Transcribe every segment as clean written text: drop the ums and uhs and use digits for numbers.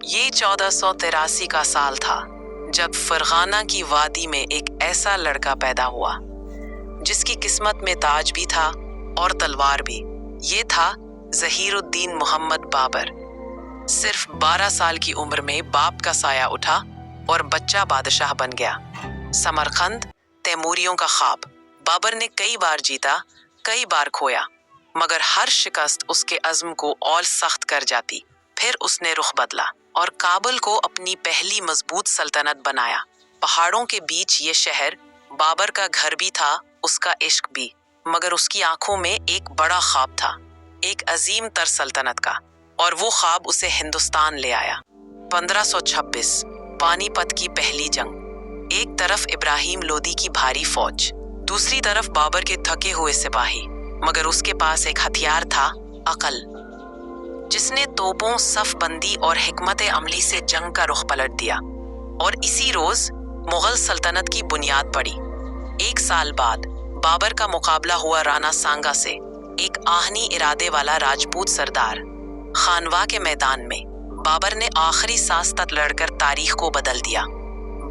یہ 1483 کا سال تھا جب فرغانہ کی وادی میں ایک ایسا لڑکا پیدا ہوا جس کی قسمت میں تاج بھی تھا اور تلوار بھی۔ یہ تھا ظہیر الدین محمد بابر۔ صرف 12 سال کی عمر میں باپ کا سایہ اٹھا اور بچہ بادشاہ بن گیا۔ سمرقند، تیموریوں کا خواب۔ بابر نے کئی بار جیتا، کئی بار کھویا، مگر ہر شکست اس کے عزم کو اور سخت کر جاتی۔ پھر اس نے رخ بدلا اور کابل کو اپنی پہلی مضبوط سلطنت بنایا۔ پہاڑوں کے بیچ یہ شہر بابر کا گھر بھی تھا، اس کا عشق بھی، مگر اس کی آنکھوں میں ایک بڑا خواب تھا، ایک عظیم تر سلطنت کا، اور وہ خواب اسے ہندوستان لے آیا۔ 1526 پانی پت کی پہلی جنگ۔ ایک طرف ابراہیم لودھی کی بھاری فوج، دوسری طرف بابر کے تھکے ہوئے سپاہی، مگر اس کے پاس ایک ہتھیار تھا، عقل، جس نے توپوں، صف بندی اور حکمت عملی سے جنگ کا رخ پلٹ دیا، اور اسی روز مغل سلطنت کی بنیاد پڑی۔ 1 سال بعد بابر کا مقابلہ ہوا رانا سانگا سے، ایک آہنی ارادے والا راجپوت سردار۔ خانوا کے میدان میں بابر نے آخری سانس تک لڑ کر تاریخ کو بدل دیا۔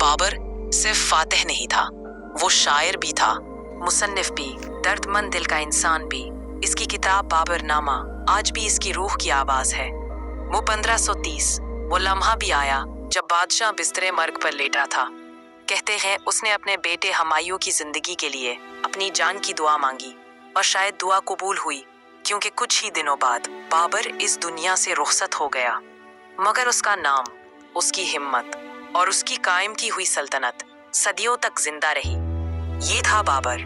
بابر صرف فاتح نہیں تھا، وہ شاعر بھی تھا، مصنف بھی، درد مند دل کا انسان بھی۔ اس کی کتاب بابر نامہ آج بھی اس کی روح کی آواز ہے۔ وہ 1530 وہ لمحہ بھی آیا جب بادشاہ بسترے مرگ پر لیٹا تھا۔ کہتے ہیں اس نے اپنے بیٹے ہمایوں کی زندگی کے لیے اپنی جان کی دعا مانگی، اور شاید دعا قبول ہوئی، کیونکہ کچھ ہی دنوں بعد بابر اس دنیا سے رخصت ہو گیا۔ مگر اس کا نام، اس کی ہمت اور اس کی قائم کی ہوئی سلطنت صدیوں تک زندہ رہی۔ یہ تھا بابر،